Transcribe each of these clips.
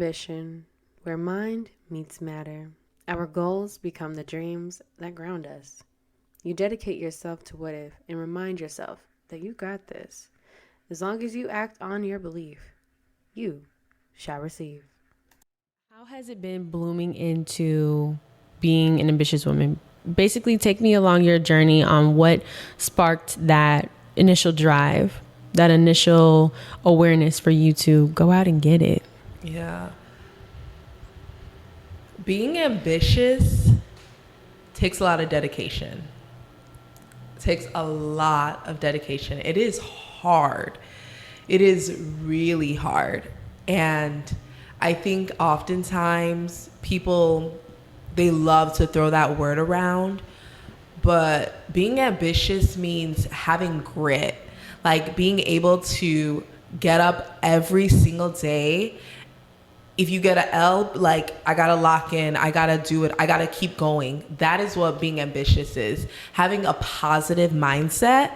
ambition, where mind meets matter. Our goals become the dreams that ground us. You dedicate yourself to what if and remind yourself that you got this. As long as you act on your belief, you shall receive. How has it been blooming into being an ambitious woman? Basically, take me along your journey on what sparked that initial drive, that initial awareness for you to go out and get it. Yeah. Being ambitious takes a lot of dedication. It takes a lot of dedication. It is hard. It is really hard. And I think oftentimes people, they love to throw that word around, but being ambitious means having grit, like being able to get up every single day. If you get an L, like, I gotta lock in, I gotta do it, I gotta keep going. That is what being ambitious is. Having a positive mindset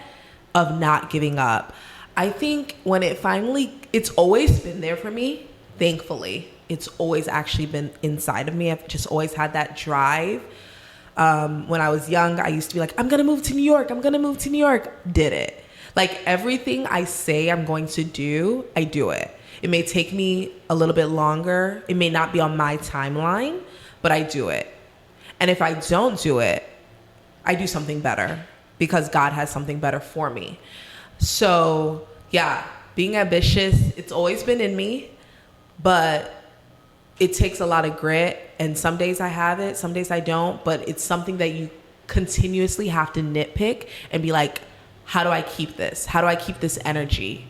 of not giving up. I think when it's always been there for me, thankfully. It's always actually been inside of me. I've just always had that drive. When I was young, I used to be like, I'm gonna move to New York, I'm gonna move to New York. Did it. Like, everything I say I'm going to do, I do it. It may take me a little bit longer. It may not be on my timeline, but I do it. And if I don't do it, I do something better because God has something better for me. So yeah, being ambitious, it's always been in me, but it takes a lot of grit. And some days I have it, some days I don't, but it's something that you continuously have to nitpick and be like, how do I keep this? How do I keep this energy?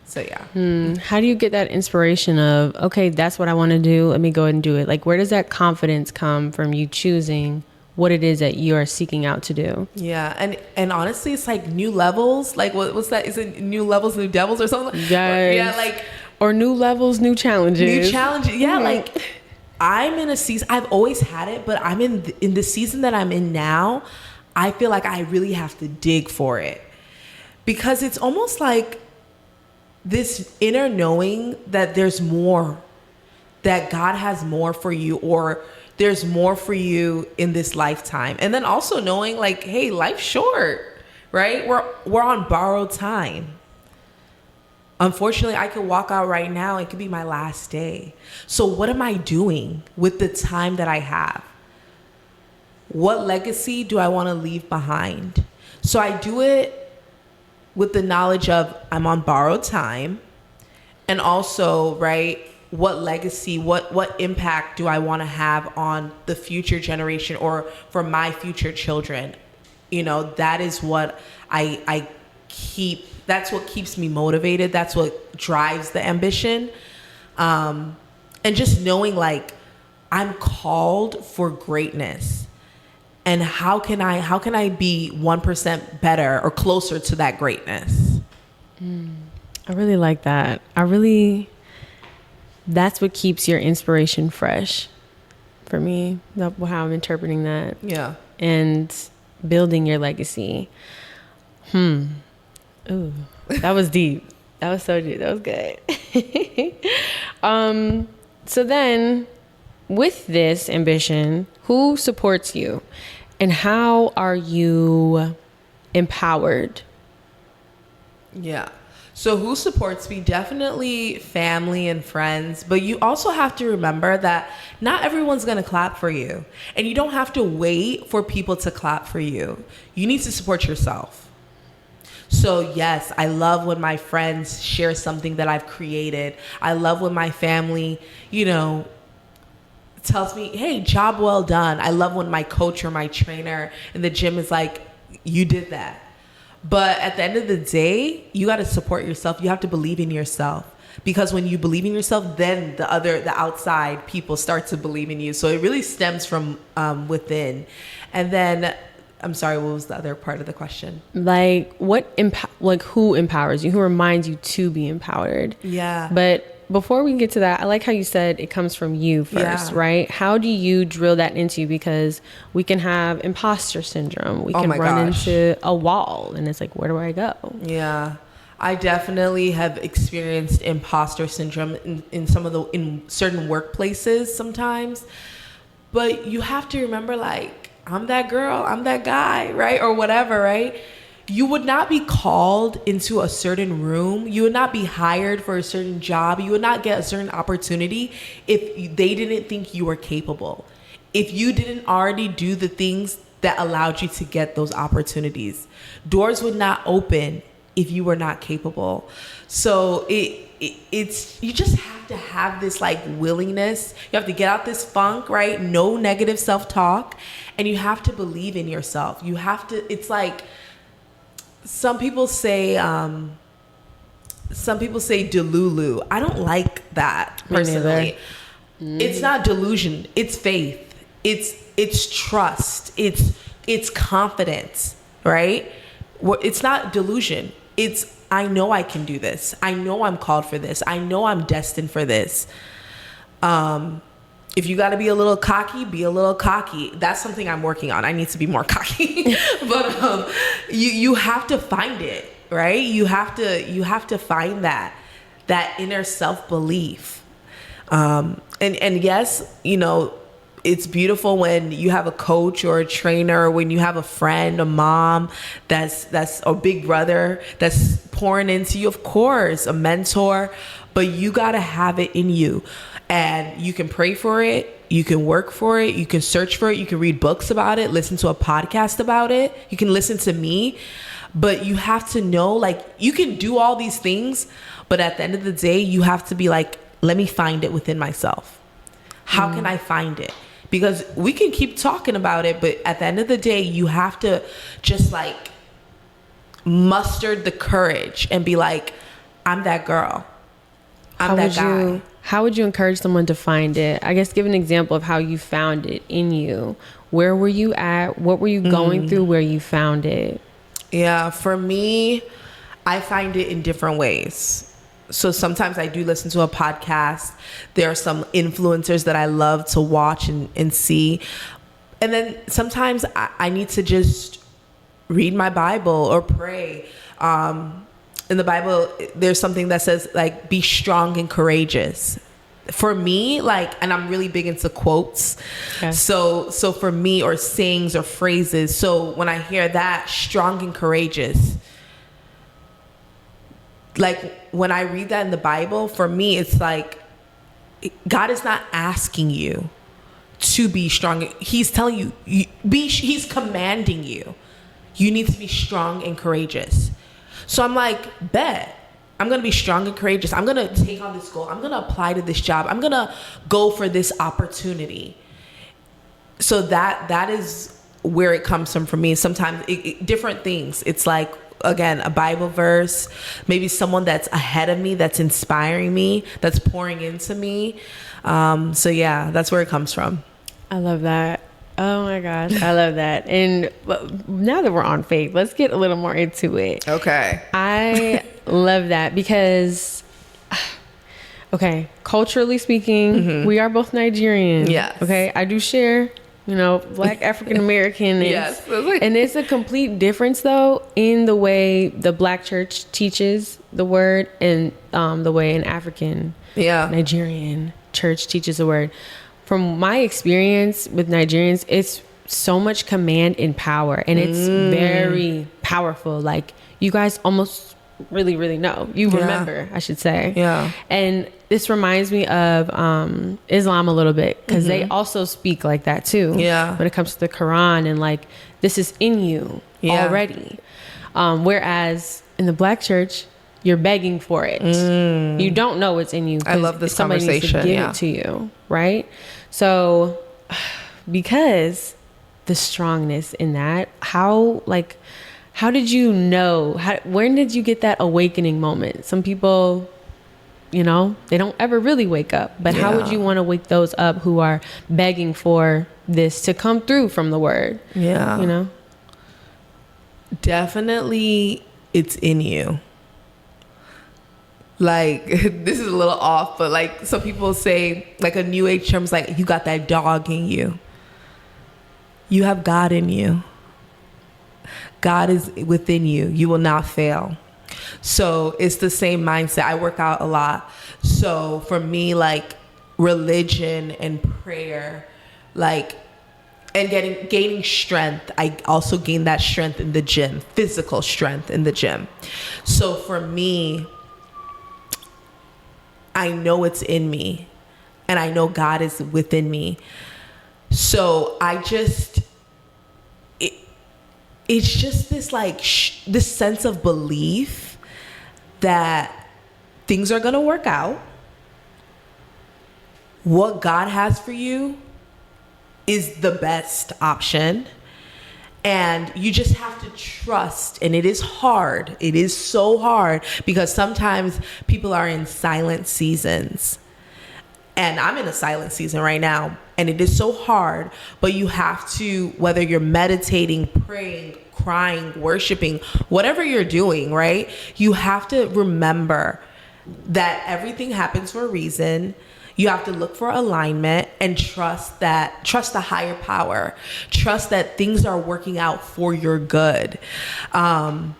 So yeah. How do you get that inspiration of, okay, that's what I want to do, let me go ahead and do it? Like, where does that confidence come from, you choosing what it is that you are seeking out to do? Yeah. And honestly, it's like new levels. Like, what's that? Is it new levels, new devils or something? Yes. Yeah. Like, or new levels, new challenges. New challenges. Yeah. Like, I'm in a season, I've always had it, but I'm in the season that I'm in now, I feel like I really have to dig for it, because it's almost like this inner knowing that there's more, that God has more for you, or there's more for you in this lifetime. And then also knowing, like, hey, life's short, right? We're on borrowed time. Unfortunately, I could walk out right now. It could be my last day. So what am I doing with the time that I have? What legacy do I want to leave behind? So I do it with the knowledge of I'm on borrowed time, and also, right, what legacy, what impact do I want to have on the future generation or for my future children? You know, that is what I keep, that's what keeps me motivated. That's what drives the ambition. And just knowing, like, I'm called for greatness. And how can I be 1% better or closer to that greatness? I really like that. That's what keeps your inspiration fresh for me. That's how I'm interpreting that. Yeah. And building your legacy. Ooh, that was deep. That was so deep. That was good. So then, with this ambition, who supports you, and how are you empowered? Yeah. So who supports me? Definitely family and friends. But you also have to remember that not everyone's going to clap for you. And you don't have to wait for people to clap for you. You need to support yourself. So yes, I love when my friends share something that I've created. I love when my family, you know, tells me, hey, job well done. I love when my coach or my trainer in the gym is like, you did that. But at the end of the day, you got to support yourself. You have to believe in yourself, because when you believe in yourself, then the outside people start to believe in you. So it really stems from within. And then, I'm sorry, what was the other part of the question? Like, who empowers you? Who reminds you to be empowered? Yeah. But before we get to that, I like how you said it comes from you first, right? How do you drill that into you? Because we can have imposter syndrome. We can run into a wall, and it's like, where do I go? Yeah. I definitely have experienced imposter syndrome in certain workplaces sometimes. But you have to remember, like, I'm that girl, I'm that guy, right? Or whatever, right? You would not be called into a certain room. You would not be hired for a certain job. You would not get a certain opportunity if they didn't think you were capable. If you didn't already do the things that allowed you to get those opportunities. Doors would not open if you were not capable. So it's you just have to have this like willingness. You have to get out this funk, right? No negative self-talk, and you have to believe in yourself. You have to. It's like some people say delulu. I don't like that personally. It's not delusion. It's faith. It's trust. It's confidence, right? It's not delusion. It's, I know I can do this. I know I'm called for this. I know I'm destined for this. If you got to be a little cocky, be a little cocky. That's something I'm working on. I need to be more cocky. But you have to find it, right? You have to find that inner self-belief. And yes, you know, it's beautiful when you have a coach or a trainer, when you have a friend, a mom that's a big brother that's pouring into you, of course, a mentor, but you got to have it in you. And you can pray for it, you can work for it, you can search for it, you can read books about it, listen to a podcast about it, you can listen to me, but you have to know, like, you can do all these things, but at the end of the day, you have to be like, let me find it within myself. How can I find it? Because we can keep talking about it, but at the end of the day, you have to just like muster the courage and be like, I'm that girl. I'm that guy. How would you encourage someone to find it? I guess give an example of how you found it in you. Where were you at? What were you going through where you found it? Yeah, for me, I find it in different ways. So sometimes I do listen to a podcast. There are some influencers that I love to watch and see. And then sometimes I need to just read my Bible or pray. In the Bible, there's something that says, like, be strong and courageous. For me, like, and I'm really big into quotes. Okay. So for me, or sayings or phrases. So when I hear that, strong and courageous, like when I read that in the Bible, for me, it's like God is not asking you to be strong. He's telling you, he's commanding you. You need to be strong and courageous. So I'm like, bet. I'm going to be strong and courageous. I'm going to take on this goal. I'm going to apply to this job. I'm going to go for this opportunity. So that is where it comes from for me. Sometimes different things. It's like, again, a Bible verse, maybe someone that's ahead of me, that's inspiring me, that's pouring into me. So yeah, that's where it comes from. I love that. Oh my gosh, I love that. And now that we're on faith, let's get a little more into it. Okay. I love that because, okay, culturally speaking, we are both Nigerian. Yes. Okay, I do share, Black African American. Yes. And it's a complete difference, though, in the way the Black church teaches the word and the way an African Nigerian church teaches the word. From my experience with Nigerians, it's so much command and power, and it's very powerful. Like, you guys almost really, really know. You remember, I should say. Yeah. And this reminds me of Islam a little bit, because they also speak like that too. Yeah. When it comes to the Quran, and like, this is in you already. Whereas in the Black church, you're begging for it. You don't know what's in you. I love this somebody conversation. Needs to give it to you, right? So, because the strongness in that, how did you know? When did you get that awakening moment? Some people, they don't ever really wake up. But how would you want to wake those up who are begging for this to come through from the word? Yeah. Definitely, it's in you. Like, this is a little off, but like some people say, like a new age term is like, you got that dog in you. You have God in you. God is within you. You will not fail. So it's the same mindset. I work out a lot. So for me, like religion and prayer, like, and gaining strength. I also gain that strength in the gym, physical strength in the gym. So for me, I know it's in me and I know God is within me. So it's just this like, this sense of belief that things are going to work out. What God has for you is the best option. And you just have to trust. And it is hard. It is so hard because sometimes people are in silent seasons. And I'm in a silent season right now. And it is so hard. But you have to, whether you're meditating, praying, crying, worshiping, whatever you're doing, right? You have to remember that everything happens for a reason. You have to look for alignment and trust the higher power. Trust that things are working out for your good. I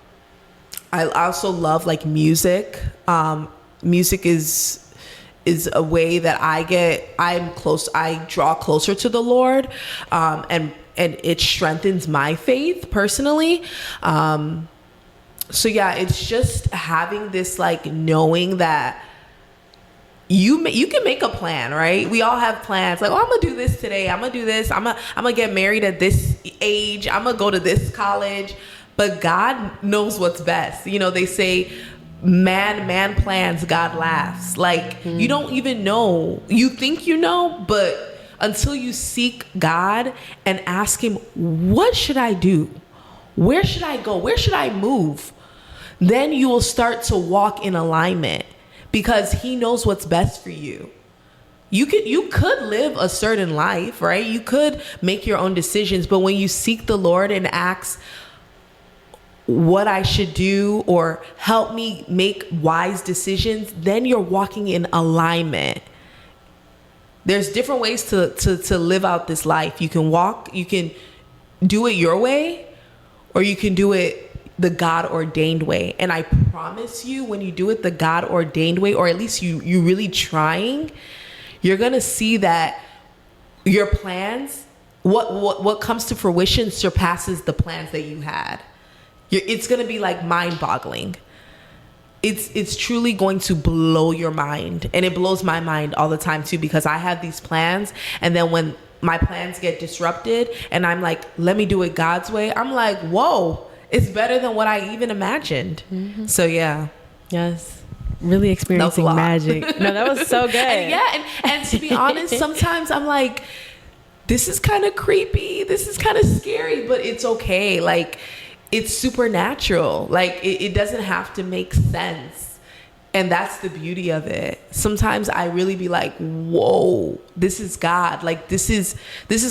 also love like music. Music is a way that I draw closer to the Lord, and it strengthens my faith personally. So yeah, it's just having this like knowing that you can make a plan, right? We all have plans. Like, oh, I'm gonna do this today. I'm gonna do this. I'm gonna get married at this age. I'm gonna go to this college. But God knows what's best. You know, they say, man plans, God laughs. Like, you don't even know. You think you know, but until you seek God and ask him, what should I do? Where should I go? Where should I move? Then you will start to walk in alignment. Because he knows what's best for you. You could live a certain life, right? You could make your own decisions, but when you seek the Lord and ask what I should do or help me make wise decisions, then you're walking in alignment. There's different ways to live out this life. You can do it your way, or you can do it the God-ordained way. And I promise you, when you do it the God-ordained way, or at least you really trying, you're gonna see that your plans, what comes to fruition surpasses the plans that you had. It's gonna be like mind-boggling. It's truly going to blow your mind. And it blows my mind all the time too, because I have these plans, and then when my plans get disrupted and I'm like, let me do it God's way, I'm like, whoa, it's better than what I even imagined. Mm-hmm. So yeah. Yes. Really experiencing magic. No, that was so good. And to be honest, sometimes I'm like, this is kind of creepy. This is kind of scary, but it's okay. Like, it's supernatural. Like, it doesn't have to make sense. And that's the beauty of it. Sometimes I really be like, whoa, this is God. Like, this is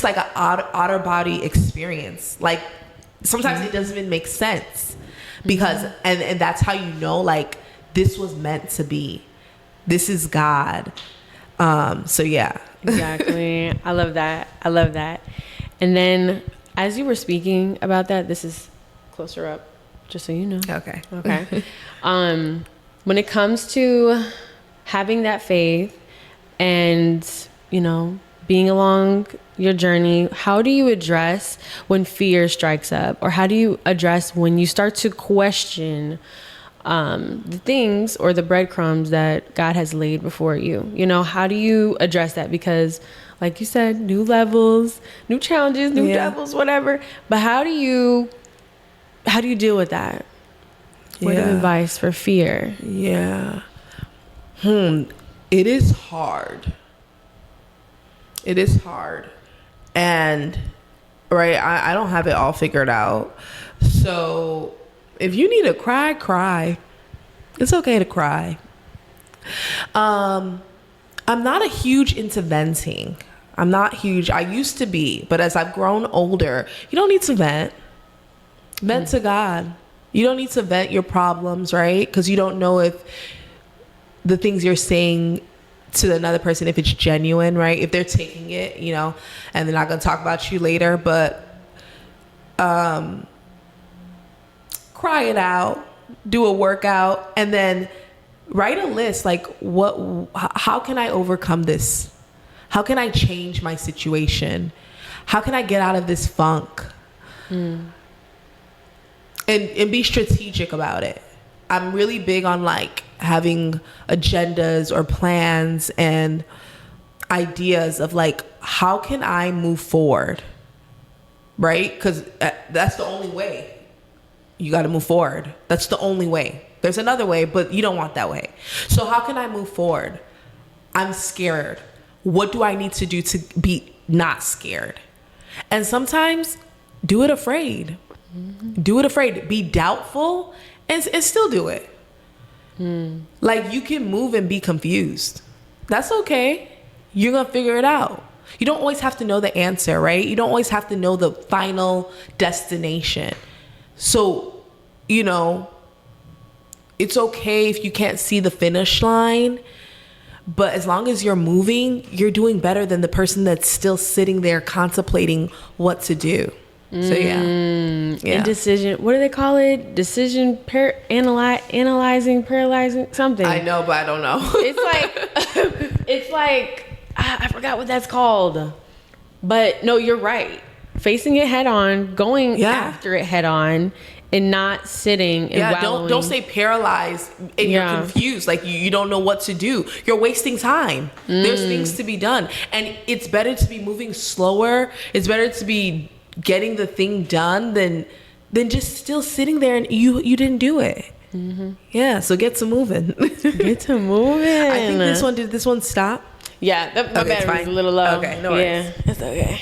like an outer body experience. Like, sometimes it doesn't even make sense because, and that's how you know, like, this was meant to be. This is God. So yeah. Exactly. I love that. And then as you were speaking about that, this is closer up, just so you know. Okay. When it comes to having that faith and, you know, being along your journey, how do you address when fear strikes up? Or how do you address when you start to question the things or the breadcrumbs that God has laid before you? You know, how do you address that? Because like you said, new levels, new challenges, new devils, whatever. But how do you deal with that? Word of advice for fear. Yeah. It is hard. It is hard. And, right, I don't have it all figured out. So if you need to cry. It's okay to cry. I'm not a huge into venting. I'm not huge. I used to be, but as I've grown older, you don't need to vent. Vent to God. You don't need to vent your problems, right? Because you don't know if the things you're saying to another person, if it's genuine, right? If they're taking it, you know, and they're not going to talk about you later, but cry it out, do a workout, and then write a list like how can I overcome this? How can I change my situation? How can I get out of this funk? And be strategic about it. I'm really big on like having agendas or plans and ideas of like, how can I move forward? Right? Because that's the only way. You got to move forward. That's the only way. There's another way, but you don't want that way. So how can I move forward? I'm scared. What do I need to do to be not scared? And sometimes do it afraid. Do it afraid. Be doubtful and still do it. Like, you can move and be confused. That's okay. You're going to figure it out. You don't always have to know the answer, right? You don't always have to know the final destination. So, you know, it's okay if you can't see the finish line, but as long as you're moving, you're doing better than the person that's still sitting there contemplating what to do. So yeah. Indecision. What do they call it? Decision analyzing, paralyzing, something. I know, but I don't know. It's like I forgot what that's called. But no, you're right. Facing it head on, going after it head on, and not sitting and wallowing. Don't say paralyzed and you're confused, like you don't know what to do. You're wasting time. There's things to be done, and it's better to be moving slower. It's better to be getting the thing done than just still sitting there and you didn't do it. Yeah, so get to moving. Get to moving. I think did this one stop? Yeah, my battery's a little low. Okay, no worries. Yeah, it's okay.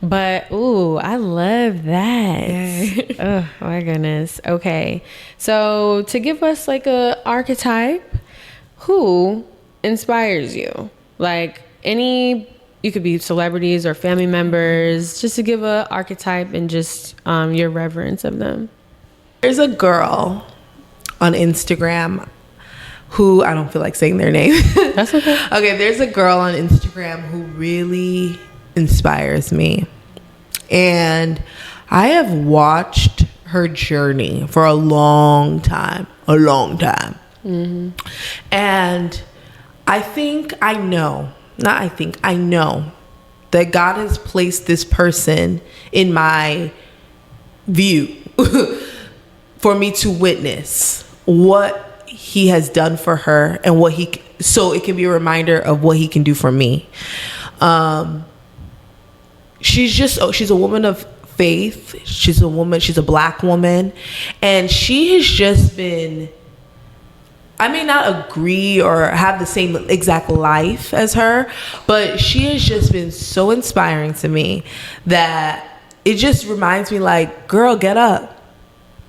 But ooh, I love that. Oh my goodness. Okay, so to give us like a archetype, who inspires you? Like you could be celebrities or family members, just to give a archetype and just your reverence of them. There's a girl on Instagram who, I don't feel like saying their name. That's okay. Okay, there's a girl on Instagram who really inspires me. And I have watched her journey for a long time. And I know that God has placed this person in my view for me to witness what he has done for her and so it can be a reminder of what he can do for me. She's a woman of faith. She's a Black woman, and she has just been, I may not agree or have the same exact life as her, but she has just been so inspiring to me that it just reminds me like, girl, get up.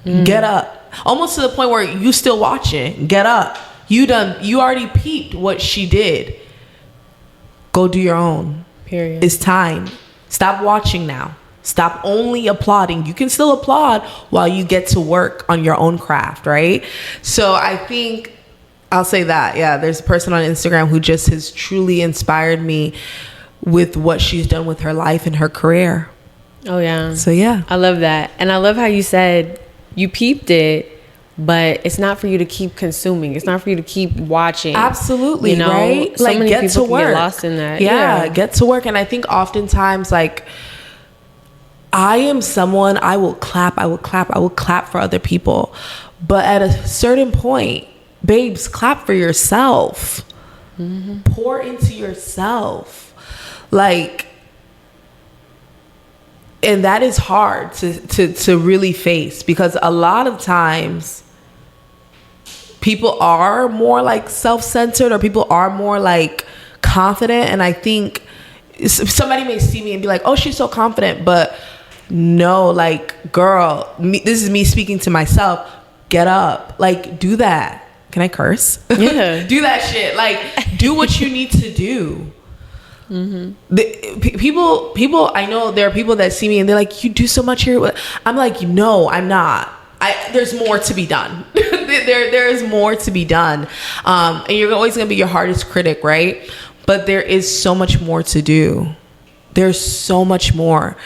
Get up. Almost to the point where you still watching. Get up. You already peeped what she did. Go do your own. Period. It's time. Stop watching now. Stop only applauding. You can still applaud while you get to work on your own craft, right? So I think I'll say that. Yeah, there's a person on Instagram who just has truly inspired me with what she's done with her life and her career. Oh, yeah. So, yeah. I love that. And I love how you said you peeped it, but it's not for you to keep consuming. It's not for you to keep watching. Absolutely, you know? right? So like, many get people to work. get lost in that. Yeah, get to work. And I think oftentimes, like, I am someone, I will clap for other people. But at a certain point, babes, clap for yourself. Pour into yourself. Like, and that is hard to really face, because a lot of times people are more like self-centered, or people are more like confident. And I think somebody may see me and be like, oh, she's so confident. But no, like, girl, this is me speaking to myself. Get up. Like, do that. Can I curse? Yeah. Do that shit. Like, do what you need to do. People, I know there are people that see me and they're like, you do so much here. I'm like, no, I'm not. There's more to be done. there is more to be done. And you're always going to be your hardest critic, right? But there is so much more to do. There's so much more.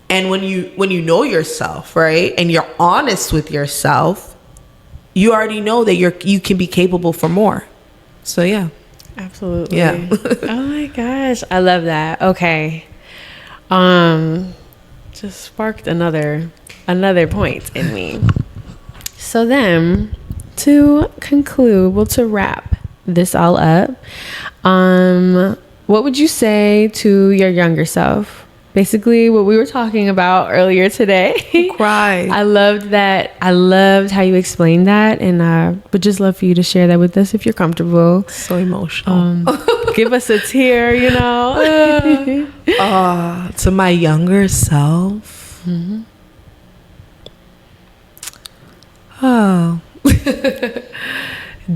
And when you know yourself, right, and you're honest with yourself, you already know that you can be capable for more. So yeah. Absolutely. Yeah. Oh my gosh, I love that. Okay. Just sparked another point in me. So then, to conclude, well, to wrap this all up, what would you say to your younger self? Basically, what we were talking about earlier today. Cry. I loved that. I loved how you explained that, and I would just love for you to share that with us if you're comfortable. So emotional. Give us a tear, you know. To my younger self. Mm-hmm. Oh.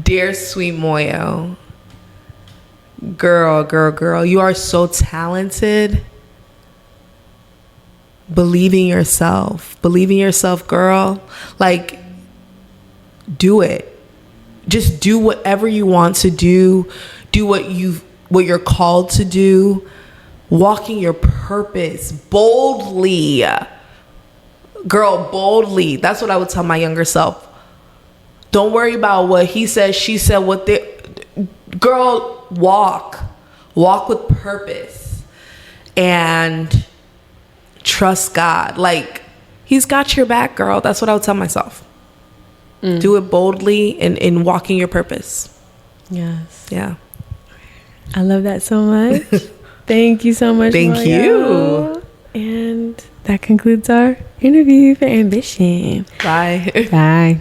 Dear sweet Moyo. Girl, you are so talented. Believe in yourself. Believe in yourself, girl. Like, do it. Just do whatever you want to do. Do what you're called to do. Walk in your purpose boldly. Girl, boldly. That's what I would tell my younger self. Don't worry about what he said, she said, girl, walk with purpose and trust God. Like, he's got your back, girl. That's what I would tell myself. Do it boldly and walking your purpose. Yes. Yeah. I love that so much. Thank you so much. Thank Moyo. you. And that concludes our interview for Ambition. Bye. Bye.